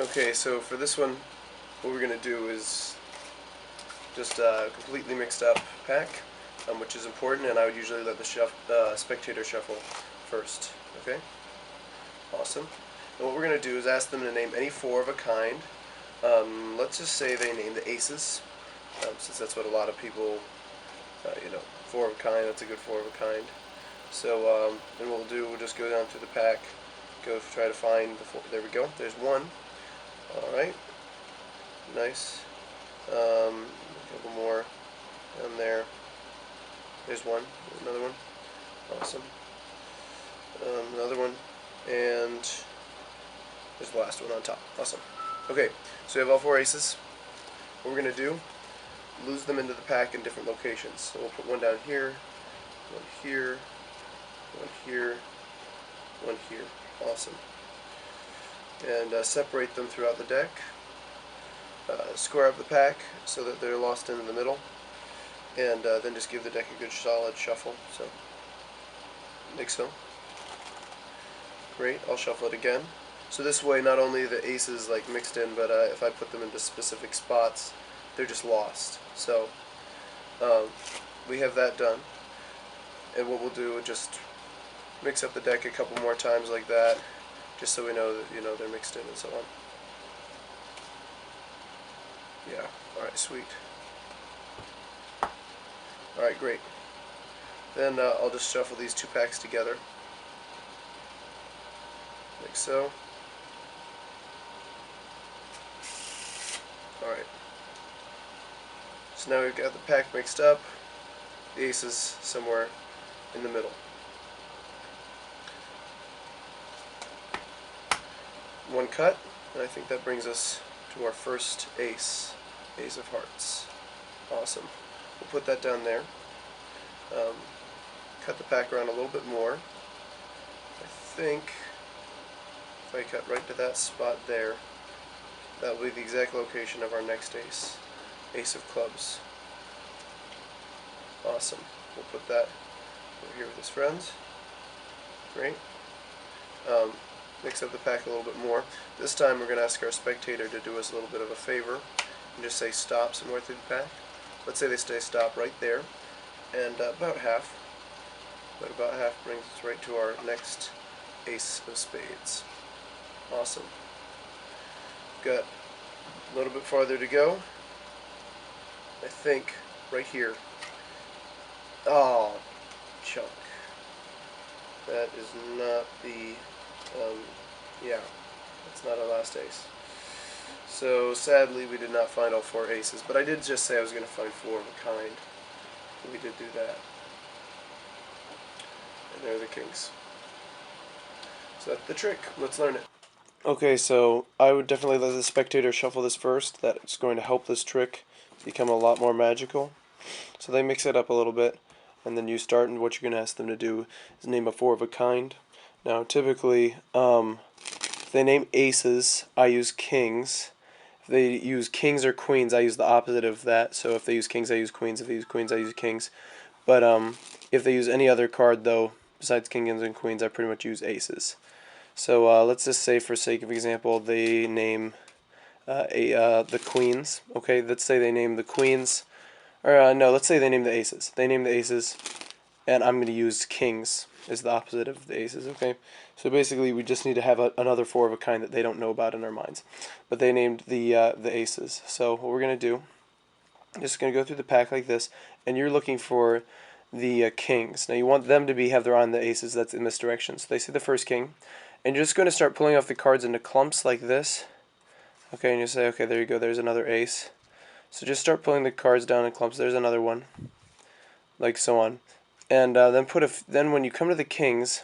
Okay, so for this one, what we're going to do is just completely mixed up pack, which is important, and I would usually let the spectator shuffle first. Okay? Awesome. And what we're going to do is ask them to name any four of a kind. Let's just say they name the aces, since that's what a lot of people, four of a kind, that's a good four of a kind. So, then what we'll just go down through the pack, go try to find the four. There we go. There's one. Alright. Nice. A couple more down there. There's one. There's another one. Awesome. Another one. And there's the last one on top. Awesome. Okay, so we have all four aces. What we're going to do, lose them into the pack in different locations. So we'll put one down here, one here, one here, one here. Awesome. And separate them throughout the deck. Square up the pack so that they're lost in the middle, and then just give the deck a good solid shuffle. So, like so. Great. I'll shuffle it again. So this way, not only the aces like mixed in, but if I put them into specific spots, they're just lost. So we have that done, and what we'll do is just mix up the deck a couple more times like that, just so we know that they're mixed in and so on. Yeah, alright, sweet. Alright, great. Then I'll just shuffle these two packs together, like so. Alright. So now we've got the pack mixed up, the aces somewhere in the middle. One cut, and I think that brings us to our first ace. Ace of hearts. Awesome. We'll put that down there. Cut the pack around a little bit more. I think if I cut right to that spot there, that will be the exact location of our next ace. Ace of clubs. Awesome. We'll put that over here with his friends. Great. Mix up the pack a little bit more. This time we're going to ask our spectator to do us a little bit of a favor and just say stop somewhere through the pack. Let's say they stay stop right there, and about half brings us right to our next ace of spades. Awesome. We've got a little bit farther to go. I think right here. Oh, chunk. That is not the yeah, that's not our last ace. So sadly we did not find all four aces, but I did just say I was going to find four of a kind. We did do that. And there are the kings. So that's the trick. Let's learn it. Okay, so I would definitely let the spectator shuffle this first. That's going to help this trick become a lot more magical. So they mix it up a little bit, and then you start, and what you're going to ask them to do is name a four of a kind. Now typically, if they name aces, I use kings. If they use kings or queens, I use the opposite of that. So if they use kings, I use queens. If they use queens, I use kings. But if they use any other card, though, besides kings and queens, I pretty much use aces. So let's just say, for sake of example, they name the queens. Okay, let's say they name the queens. Or no, let's say they name the aces. They name the aces, and I'm going to use kings is the opposite of the aces. Okay, so basically we just need to have another four of a kind that they don't know about in our minds. But they named the aces. So what we're going to do, I'm just going to go through the pack like this, and you're looking for the kings. Now you want them to have their eye on the aces. That's in this direction. So they see the first king, and you're just going to start pulling off the cards into clumps like this. Okay, and you say, okay, there you go. There's another ace. So just start pulling the cards down in clumps. There's another one, like so on. And then when you come to the kings,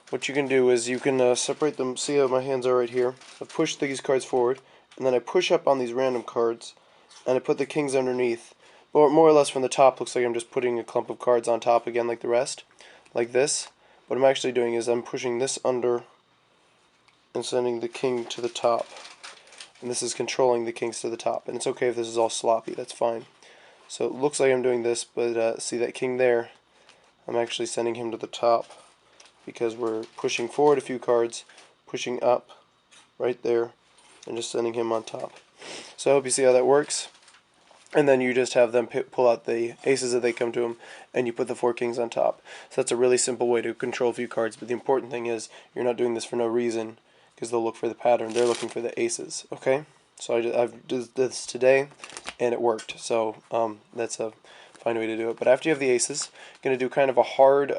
what you can do is you can separate them. See how my hands are right here? I push these cards forward, and then I push up on these random cards, and I put the kings underneath. Or more or less from the top, looks like I'm just putting a clump of cards on top again like the rest, like this. What I'm actually doing is I'm pushing this under and sending the king to the top. And this is controlling the kings to the top. And it's okay if this is all sloppy, that's fine. So it looks like I'm doing this, but see that king there? I'm actually sending him to the top because we're pushing forward a few cards, pushing up right there, and just sending him on top. So I hope you see how that works. And then you just have them pull out the aces that they come to them, and you put the 4 kings on top. So that's a really simple way to control a few cards, but the important thing is you're not doing this for no reason, because they'll look for the pattern. They're looking for the aces, okay? So I've did this today, and it worked. So that's a fine way to do it. But after you have the aces, you're going to do kind of a hard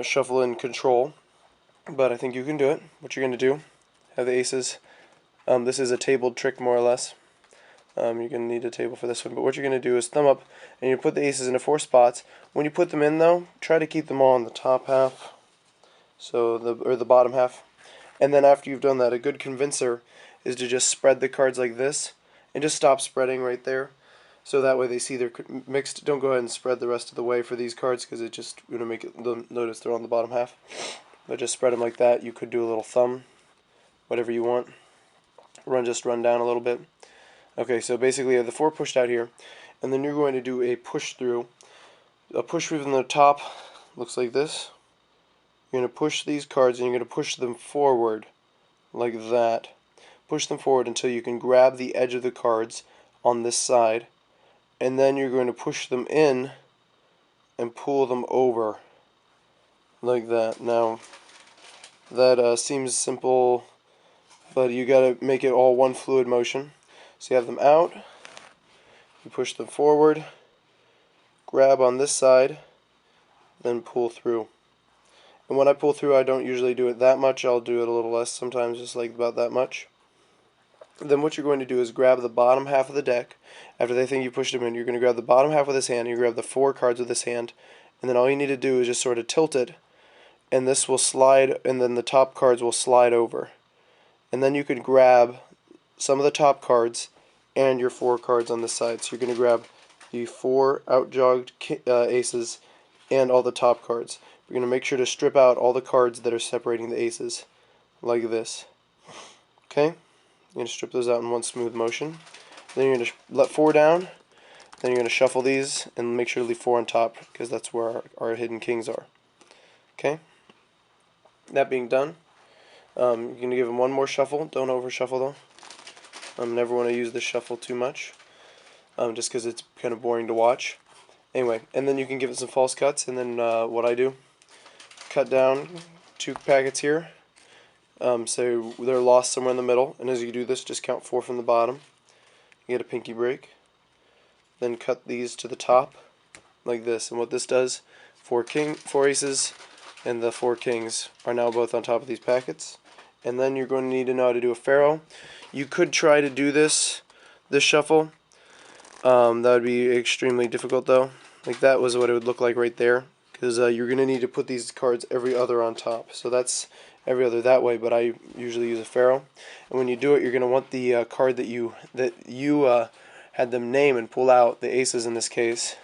shuffle and control, but I think you can do it. What you're going to do, have the aces. This is a tabled trick, more or less. You're going to need a table for this one, but what you're going to do is thumb up, and you put the aces into 4 spots. When you put them in, though, try to keep them all in the top half, so the bottom half. And then after you've done that, a good convincer is to just spread the cards like this, and just stop spreading right there, so that way they see they're mixed. Don't go ahead and spread the rest of the way for these cards, because it just going to make it notice they're on the bottom half. But just spread them like that. You could do a little thumb, whatever you want. Just run down a little bit. Okay, so basically you have the 4 pushed out here, and then you're going to do a push through. A push through from the top looks like this. You're going to push these cards, and you're going to push them forward like that. Push them forward until you can grab the edge of the cards on this side, and then you're going to push them in and pull them over like that. Now, that seems simple, but you got to make it all one fluid motion. So you have them out, you push them forward, grab on this side, then pull through. And when I pull through, I don't usually do it that much. I'll do it a little less sometimes, just like about that much. Then what you're going to do is grab the bottom half of the deck. After they think you pushed them in, you're going to grab the bottom half of this hand, and you grab the 4 cards with this hand, and then all you need to do is just sort of tilt it, and this will slide, and then the top cards will slide over. And then you can grab some of the top cards and your 4 cards on the side. So you're going to grab the 4 outjogged aces and all the top cards. You're going to make sure to strip out all the cards that are separating the aces, like this. Okay? You're going to strip those out in one smooth motion. Then you're going to let 4 down. Then you're going to shuffle these and make sure to leave 4 on top, because that's where our hidden kings are. Okay? That being done, you're going to give them one more shuffle. Don't over shuffle though. Never want to use the shuffle too much, just because it's kind of boring to watch. Anyway, and then you can give it some false cuts, and then what I do, cut down 2 packets here, so they're lost somewhere in the middle, and as you do this, just count 4 from the bottom. You get a pinky break. Then cut these to the top, like this, and what this does, 4 aces, and the 4 kings are now both on top of these packets. And then you're going to need to know how to do a faro. You could try to do this shuffle. That would be extremely difficult though. Like that was what it would look like right there, because you're going to need to put these cards every other on top. So that's every other that way, but I usually use a faro. And when you do it, you're going to want the card that you had them name and pull out, the aces in this case,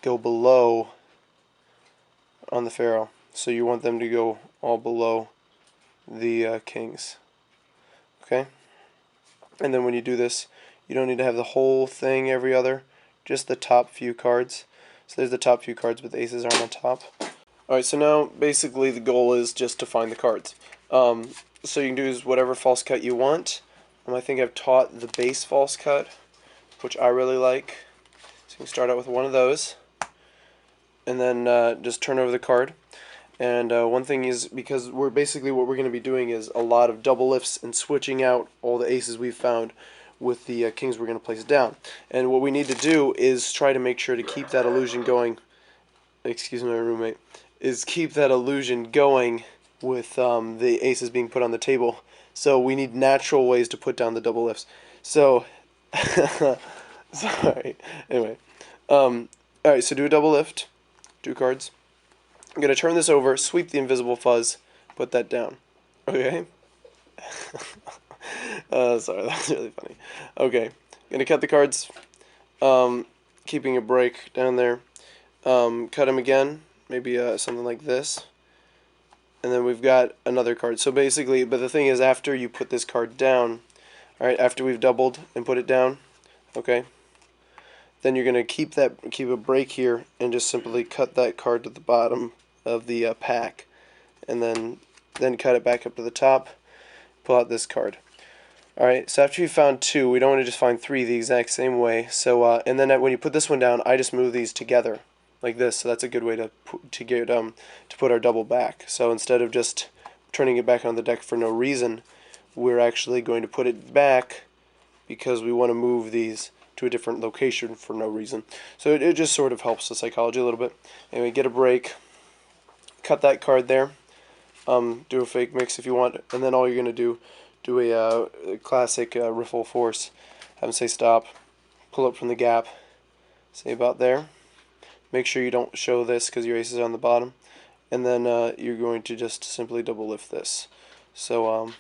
go below on the faro. So you want them to go all below the kings. Okay? And then when you do this, you don't need to have the whole thing every other, just the top few cards. So there's the top few cards, but the aces aren't on top. Alright, so now basically the goal is just to find the cards. So you can do whatever false cut you want. I think I've taught the base false cut, which I really like. So you can start out with one of those, and then just turn over the card. And one thing is, because what we're going to be doing is a lot of double lifts and switching out all the aces we've found with the kings we're going to place down. And what we need to do is try to make sure to keep that illusion going. Excuse my roommate. Is keep that illusion going with the aces being put on the table. So we need natural ways to put down the double lifts. So, sorry. Anyway, alright. So do a double lift. 2 cards. I'm going to turn this over, sweep the invisible fuzz, put that down. Okay? Sorry, that's really funny. Okay, I'm going to cut the cards, keeping a break down there. Cut them again, maybe something like this. And then we've got another card. So basically, but the thing is, after you put this card down, alright, after we've doubled and put it down, okay, then you're going to keep a break here and just simply cut that card to the bottom of the pack, and then cut it back up to the top, pull out this card. Alright, so after you found two, we don't want to just find three the exact same way. So, and then when you put this one down, I just move these together like this. So that's a good way to put our double back. So instead of just turning it back on the deck for no reason, we're actually going to put it back because we want to move these to a different location for no reason. So it just sort of helps the psychology a little bit. Anyway, get a break, cut that card there, do a fake mix if you want, and then all you're going to do a classic riffle force. Have them say stop, pull up from the gap, say about there. Make sure you don't show this because your ace is on the bottom, and then you're going to just simply double lift this. So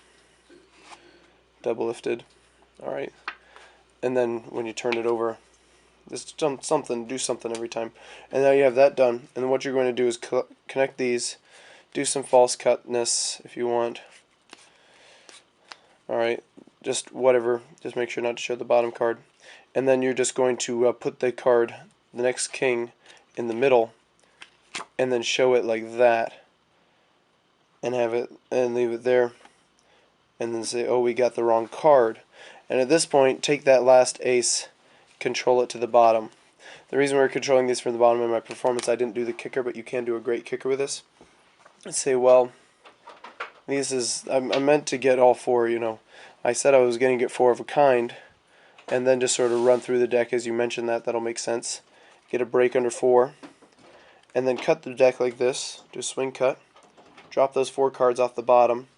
double lifted, alright, and then when you turn it over, just do something every time, and now you have that done. And then what you're going to do is connect these, do some false cutness if you want. Alright, just whatever, just make sure not to show the bottom card, and then you're just going to put the card, the next king, in the middle, and then show it like that, and have it, and leave it there, and then say, oh, we got the wrong card. And at this point, take that last ace, control it to the bottom. The reason we're controlling these from the bottom in my performance, I didn't do the kicker, but you can do a great kicker with this. Let's say, well, this is, I meant to get all four, you know. I said I was going to get four of a kind, and then just sort of run through the deck as you mentioned that. That'll make sense. Get a break under four, and then cut the deck like this. Do a swing cut. Drop those four cards off the bottom,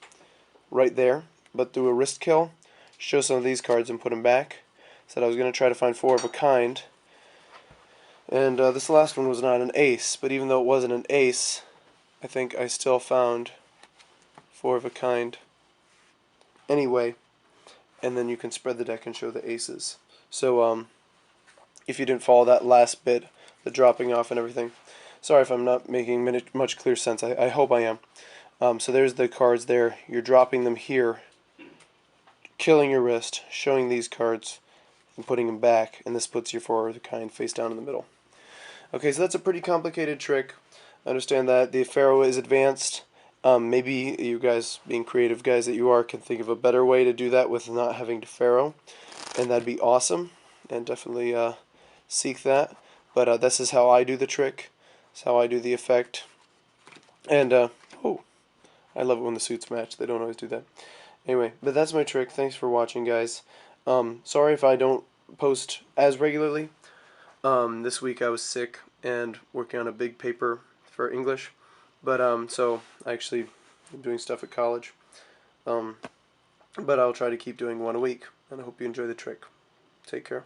right there, but do a wrist kill. Show some of these cards and put them back. Said I was going to try to find four of a kind, and this last one was not an ace, but even though it wasn't an ace, I think I still found four of a kind anyway. And then you can spread the deck and show the aces. So if you didn't follow that last bit, the dropping off and everything, sorry if I'm not making much clear sense. I hope I am. So there's the cards there. You're dropping them here, killing your wrist, showing these cards, and putting them back, and this puts your four of a kind face down in the middle. Okay, so that's a pretty complicated trick. I understand that the faro is advanced. Maybe you guys, being creative guys that you are, can think of a better way to do that with not having to faro, and that'd be awesome, and definitely seek that. But this is how I do the trick. This is how I do the effect. And, oh, I love it when the suits match. They don't always do that. Anyway, but that's my trick. Thanks for watching, guys. Sorry if I don't post as regularly. This week I was sick and working on a big paper for English. But so I actually am doing stuff at college. But I'll try to keep doing one a week, and I hope you enjoy the trick. Take care.